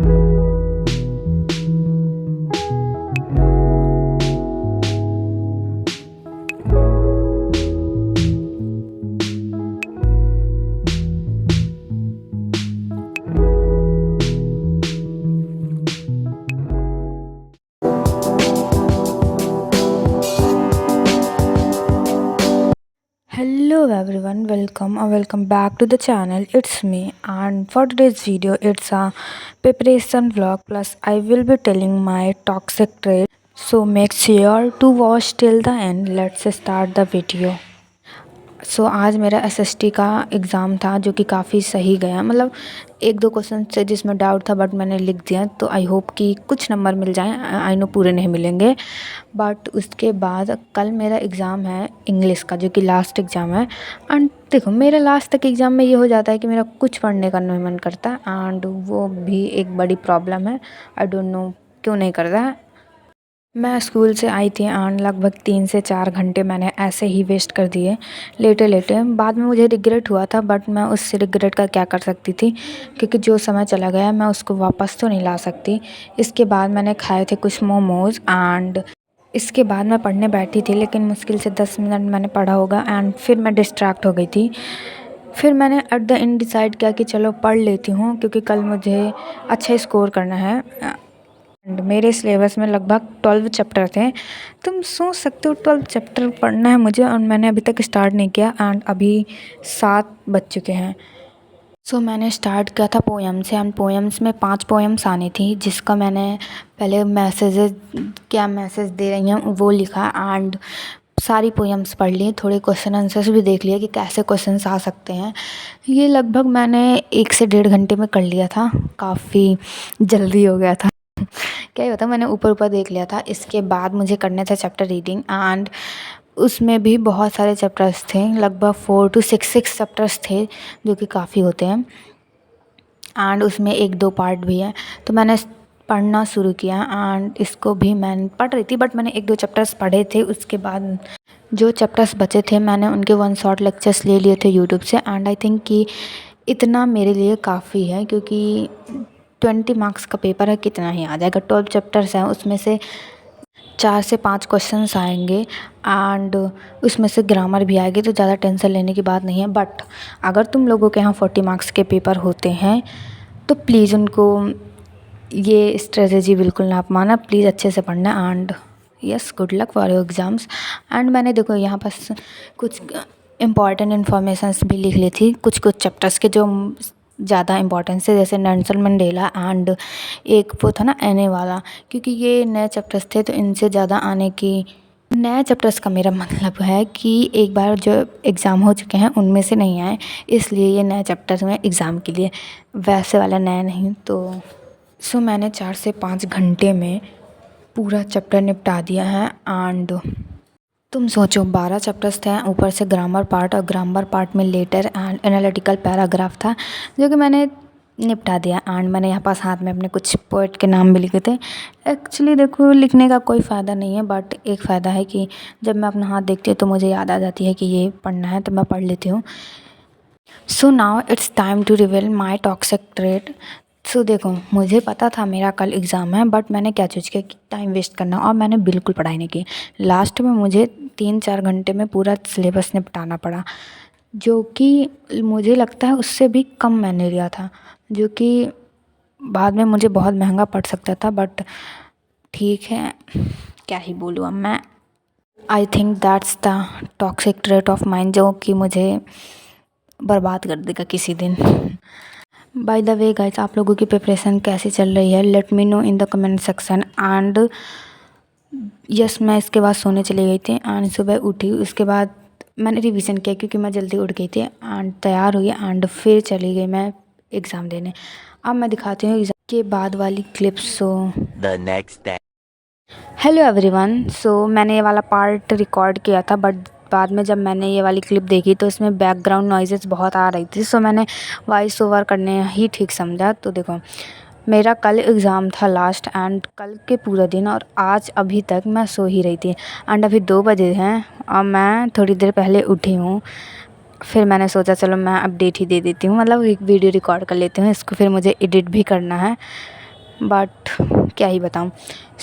Hello everyone, welcome back to the channel. It's me, and for today's video it's a preparation vlog, plus I will be telling my toxic trait. So make sure to watch till the end. Let's start the video. आज मेरा SST का exam था जो कि काफ़ी सही गया, मतलब एक दो क्वेश्चन से जिसमें डाउट था बट मैंने लिख दिया, तो आई होप कि कुछ नंबर मिल जाएं। आई नो पूरे नहीं मिलेंगे, बट उसके बाद कल मेरा एग्ज़ाम है इंग्लिश का, जो कि लास्ट एग्ज़ाम है। एंड देखो, मेरा लास्ट तक एग्ज़ाम में ये हो जाता है कि मेरा कुछ पढ़ने का नहीं मन करता, एंड वो भी एक बड़ी प्रॉब्लम है। आई डोंट नो क्यों नहीं करता है। मैं स्कूल से आई थी एंड लगभग 3 से 4 घंटे मैंने ऐसे ही वेस्ट कर दिए लेटे लेटे। बाद में मुझे रिग्रेट हुआ था, बट मैं उस रिग्रेट का क्या कर सकती थी, क्योंकि जो समय चला गया मैं उसको वापस तो नहीं ला सकती। इसके बाद मैंने खाए थे कुछ मोमोज़, एंड इसके बाद मैं पढ़ने बैठी थी, लेकिन मुश्किल से 10 मिनट मैंने पढ़ा होगा एंड फिर मैं डिस्ट्रैक्ट हो गई थी। फिर मैंने एट द एंड डिसाइड किया कि चलो पढ़ लेती हूँ, क्योंकि कल मुझे अच्छा स्कोर करना है। एंड मेरे सिलेबस में लगभग 12 चैप्टर थे। तुम सोच सकते हो 12 चैप्टर पढ़ना है मुझे, और मैंने अभी तक स्टार्ट नहीं किया, एंड अभी 7 बज चुके हैं। मैंने स्टार्ट किया था पोएम से, एंड पोएम्स में 5 पोएम्स आनी थी, जिसका मैंने पहले मैसेजेस क्या मैसेज दे रही हैं वो लिखा, एंड सारी पोएम्स पढ़ ली, थोड़े क्वेश्चन आंसर्स भी देख लिए कि कैसे क्वेश्चंस आ सकते हैं। ये लगभग मैंने 1 से 1.5 घंटे में कर लिया था, काफ़ी जल्दी हो गया था। क्या ही होता, मैंने ऊपर ऊपर देख लिया था। इसके बाद मुझे करने थे चैप्टर रीडिंग, एंड उसमें भी बहुत सारे चैप्टर्स थे, लगभग 4 to 6 चैप्टर्स थे, जो कि काफ़ी होते हैं, एंड उसमें 1-2 पार्ट भी हैं। तो मैंने पढ़ना शुरू किया, एंड इसको भी मैं पढ़ रही थी, बट मैंने 1-2 चैप्टर्स पढ़े थे। उसके बाद जो चैप्टर्स बचे थे मैंने उनके 1 शॉट लेक्चर्स ले लिए थे यूट्यूब से, एंड आई थिंक कि इतना मेरे लिए काफ़ी है, क्योंकि 20 मार्क्स का पेपर है, कितना ही आ जाएगा। 12 चैप्टर्स हैं, उसमें से 4 से 5 क्वेश्चंस आएंगे, एंड उसमें से ग्रामर भी आएगी, तो ज़्यादा टेंशन लेने की बात नहीं है। बट अगर तुम लोगों के यहाँ 40 मार्क्स के पेपर होते हैं तो प्लीज़ उनको ये स्ट्रेटजी बिल्कुल ना अपनाना, प्लीज़ अच्छे से पढ़ना, and yes, good luck for your exams. And मैंने देखो यहाँ पास कुछ इम्पॉर्टेंट इन्फॉर्मेशंस भी लिख ली थी, कुछ चैप्टर्स के जो ज़्यादा इम्पॉर्टेंस है, जैसे नेल्सन मंडेला, एंड एक वो था ना एने वाला, क्योंकि ये नए चैप्टर्स थे, तो इनसे ज़्यादा आने की नए चैप्टर्स का मेरा मतलब है कि एक बार जो एग्ज़ाम हो चुके हैं उनमें से नहीं आए, इसलिए ये नए चैप्टर्स में एग्ज़ाम के लिए, वैसे वाला नया नहीं। तो मैंने 4 से 5 घंटे में पूरा चैप्टर निपटा दिया है। एंड तुम सोचो 12 चैप्टर्स थे, ऊपर से ग्रामर पार्ट, और ग्रामर पार्ट में लेटर एंड एनालिटिकल पैराग्राफ था, जो कि मैंने निपटा दिया। एंड मैंने यहाँ पास हाथ में अपने कुछ पोएट के नाम भी लिखे थे। एक्चुअली देखो, लिखने का कोई फ़ायदा नहीं है, बट एक फ़ायदा है कि जब मैं अपना हाथ देखती हूँ तो मुझे याद आ जाती है कि ये पढ़ना है, तो मैं पढ़ लेती हूँ। So now it's time to reveal my toxic trait. देखो, मुझे पता था मेरा कल एग्ज़ाम है, बट मैंने क्या चूज़ किया कि टाइम वेस्ट करना, और मैंने बिल्कुल पढ़ाई नहीं की। लास्ट में मुझे 3-4 घंटे में पूरा सिलेबस निपटाना पड़ा, जो कि मुझे लगता है उससे भी कम मैंने लिया था, जो कि बाद में मुझे बहुत महंगा पड़ सकता था। बट ठीक है, क्या ही बोलूँ अब मैं। I think that's the toxic trait of mind, जो कि मुझे बर्बाद कर देगा किसी दिन। बाय द वे गाइस, आप लोगों की प्रिपरेशन कैसी चल रही है, let me know in the comment section. And yes, मैं इसके बाद सोने चली गई थी, एंड सुबह उठी, उसके बाद मैंने रिवीजन किया, क्योंकि मैं जल्दी उठ गई थी, एंड तैयार हुई, एंड फिर चली गई मैं एग्ज़ाम देने। अब मैं दिखाती हूँ एग्ज़ाम के बाद वाली clips. The next day. Hello everyone, मैंने ये वाला पार्ट रिकॉर्ड किया था, बट बाद में जब मैंने ये वाली क्लिप देखी तो इसमें बैकग्राउंड नॉइज़ेस बहुत आ रही थी, मैंने वॉइस ओवर करने ही ठीक समझा। तो देखो, मेरा कल एग्ज़ाम था लास्ट, एंड कल के पूरा दिन और आज अभी तक मैं सो ही रही थी, एंड अभी 2 बजे हैं और मैं थोड़ी देर पहले उठी हूँ। फिर मैंने सोचा चलो मैं अपडेट ही दे देती हूँ, मतलब एक वीडियो रिकॉर्ड कर लेती हूँ, इसको फिर मुझे एडिट भी करना है। बट क्या ही बताऊँ।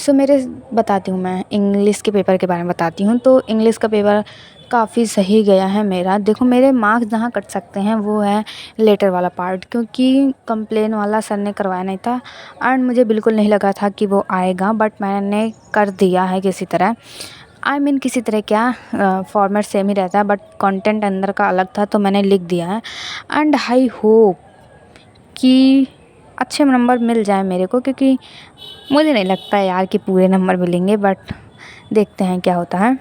मेरे बताती हूँ, मैं इंग्लिश के पेपर के बारे में बताती हूँ। तो इंग्लिश का पेपर काफ़ी सही गया है मेरा। देखो मेरे मार्क्स जहाँ कट सकते हैं वो है लेटर वाला पार्ट, क्योंकि कंप्लेन वाला सर ने करवाया नहीं था एंड मुझे बिल्कुल नहीं लगा था कि वो आएगा, बट मैंने कर दिया है किसी तरह। किसी तरह क्या, फॉर्मेट सेम ही रहता है बट कंटेंट अंदर का अलग था, तो मैंने लिख दिया है एंड आई होप कि अच्छे नंबर मिल जाए मेरे को, क्योंकि मुझे नहीं लगता है यार कि पूरे नंबर मिलेंगे, बट देखते हैं क्या होता है।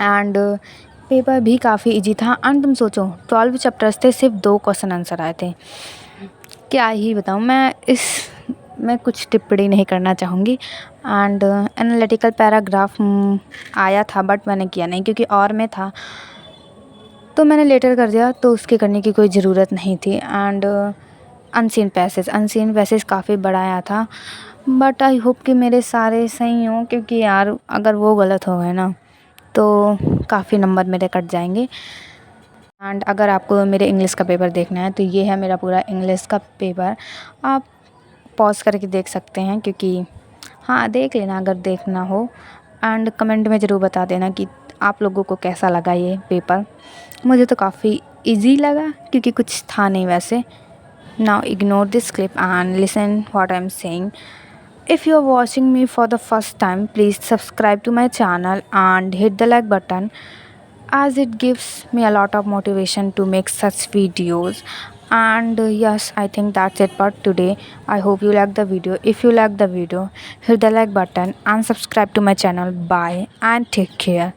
एंड पेपर भी काफ़ी इजी था। एंड तुम सोचो 12 चैप्टर्स थे, सिर्फ 2 क्वेश्चन आंसर आए थे। क्या ही बताऊँ मैं कुछ टिप्पणी नहीं करना चाहूँगी। एंड एनालिटिकल पैराग्राफ आया था बट मैंने किया नहीं, क्योंकि और में था तो मैंने लेटर कर दिया, तो उसके करने की कोई ज़रूरत नहीं थी। एंड अनसीन पैसेज काफ़ी बड़ा आया था, बट आई होप कि मेरे सारे सही हों, क्योंकि यार अगर वो गलत हो गए ना तो काफ़ी नंबर मेरे कट जाएंगे। एंड अगर आपको मेरे इंग्लिश का पेपर देखना है तो ये है मेरा पूरा इंग्लिश का पेपर। आप पॉज करके देख सकते हैं, क्योंकि हाँ देख लेना अगर देखना हो। एंड कमेंट में ज़रूर बता देना कि आप लोगों को कैसा लगा ये पेपर। मुझे तो काफ़ी इजी लगा, क्योंकि कुछ था नहीं वैसे। Now ignore this clip and listen what I am saying. If you are watching me for the first time, please subscribe to my channel and hit the like button, as it gives me a lot of motivation to make such videos. And yes, I think that's it for today. I hope you like the video. If you like the video, hit the like button and subscribe to my channel. Bye and take care.